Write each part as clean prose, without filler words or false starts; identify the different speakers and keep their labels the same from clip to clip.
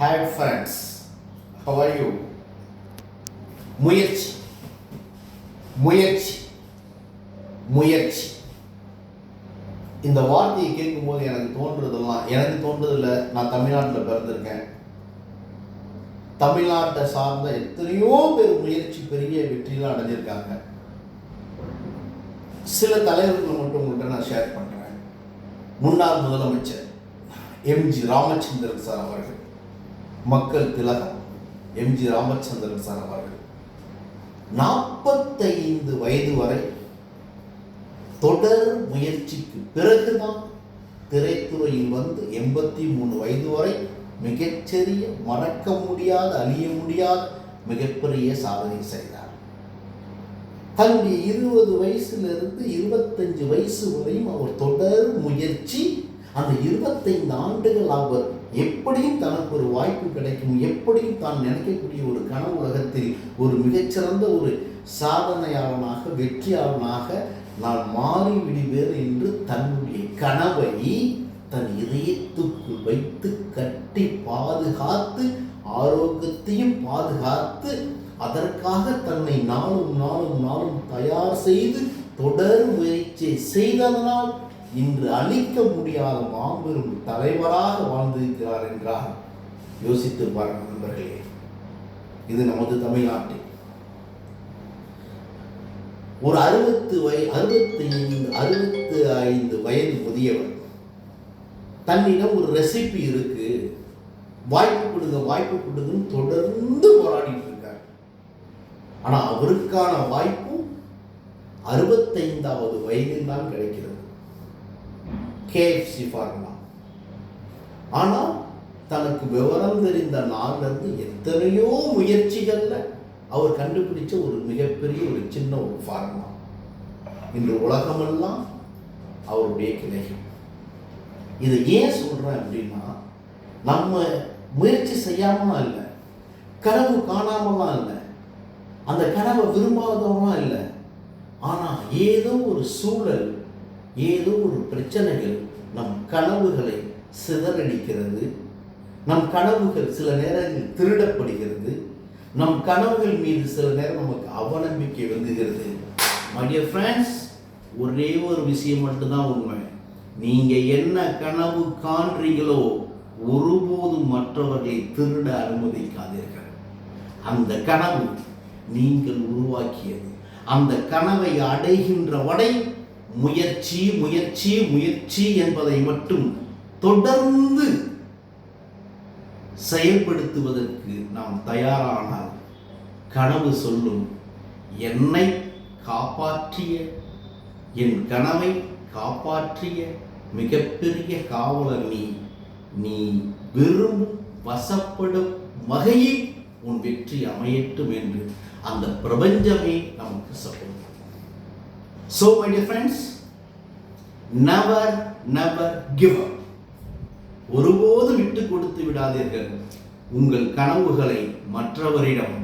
Speaker 1: Hi friends, how are you? முயற்சி முயற்சி முயற்சி இந்த வார்த்தையை கேட்கும்போது எனக்கு தோன்றதில்லை. நான் தமிழ்நாட்டில் பிறந்திருக்கேன். தமிழ்நாட்டை சார்ந்த எத்தனையோ பேர் முயற்சி பெரிய வெற்றிலாம் அடைஞ்சிருக்காங்க. சில தலைவர்கள் மட்டும் உங்கள்கிட்ட நான் ஷேர் பண்ணுறேன். முன்னாள் முதலமைச்சர் எம்ஜி ராமச்சந்திரன் சார் அவர்கள், மக்கள் திலகம் எம்ஜி ராமச்சந்திரன் சார் அவர்கள் 45 வயது வரை தொடர் முயற்சிக்கு பிறகுதான் திரைத்துறையில் வந்து 83 வயது வரை மிகச்சிறிய, மறக்க முடியாத, அழிய முடியாத மிகப்பெரிய சாதனை செய்தார். தன்னுடைய 20 வயசிலிருந்து 25 வயசு வரையும் அவர் தொடர் முயற்சி. அந்த 25 ஆண்டுகள் அவர் எப்படியும் தனக்கு ஒரு வாய்ப்பு கிடைக்கும், எப்படியும் தான் நினைக்கக்கூடிய ஒரு கனவு உலகத்தில் ஒரு மிகச்சிறந்த ஒரு சாதனையாளனாக, வெற்றியாளனாக நான் மாறிவிடுவேன் என்று தன்னுடைய கனவை தன் இதயத்துக்குள் வைத்து கட்டி பாதுகாத்து, ஆரோக்கியத்தையும் பாதுகாத்து, அதற்காக தன்னை நாளும் நாளும் நாளும் தயார் செய்து தொடர் முயற்சி செய்ததனால் இன்று அழிக்க முடியாத மாபெரும் தலைவராக வாழ்ந்திருக்கிறார் என்றால் யோசித்து பாருங்கள் நண்பர்களே. இது நமது தமிழ்நாட்டில் ஒரு 65 வயது முதியவர் தன்னிடம் ஒரு ரெசிபி இருக்கு, வாய்ப்பு கொடுங்கன்னு தொடர்ந்து போராடிட்டு இருக்கார். ஆனா அவருக்கான வாய்ப்பும் 65வது வயதில் தான் கிடைக்கிறது. KFC formula. ஆனால் தனக்கு விவரம் தெரிந்த நாளிலிருந்து எத்தனையோ முயற்சிகள்ல அவர் கண்டுபிடிச்ச ஒரு மிகப்பெரிய ஒரு சின்ன ஒரு ஃபார்முலா இன்று உலகமெல்லாம் அவருடைய கிளைகள். இதை ஏன் சொல்றேன் அப்படின்னா, நம்ம முயற்சி செய்யாமலாம் இல்லை, கனவு காணாமலாம் இல்லை, அந்த கனவை விரும்பாதவங்களாம் இல்லை. ஆனால் ஏதோ ஒரு சூழல், ஏதோ ஒரு பிரச்சனைகள் நம் கனவுகளை சிதறடிக்கிறது. நம் கனவுகள் சில நேரங்களில் திருடப்படுகிறது. நம் கனவுகள் மீது சில நேரம் நமக்கு அவநம்பிக்கை வந்துகிறது. மை டியர் ஃப்ரெண்ட்ஸ், ஒரே ஒரு விஷயம் மட்டும்தான் உண்மை. நீங்க என்ன கனவு காண்றீங்களோ ஒருபோதும் மற்றவர்களை திருட அனுமதிக்காதீர்கள். அந்த கனவு நீங்கள் உருவாக்கியது. அந்த கனவை அடைகின்ற வரை முயற்சி முயற்சி முயற்சி என்பதை மட்டும் தொடர்ந்து செயல்படுத்துவதற்கு நாம் தயாரானால் கனவு சொல்லும், என்னை காப்பாற்றிய, என் கனவை காப்பாற்றிய மிகப்பெரிய காவலர் நீ விரும்பும் வசப்படும் வகையில் உன் வெற்றி அமையட்டும் என்று அந்த பிரபஞ்சமே நமக்கு சொல்லும். So my dear friends, never give up. ஒருபோதும் விட்டு கொடுத்து விடாதீர்கள் உங்கள் கனவுகளை மற்றவரிடம்,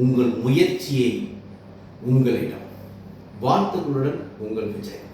Speaker 1: உங்கள் முயற்சியை உங்களிடம். வாழ்த்துக்களுடன் உங்கள் விஜய்.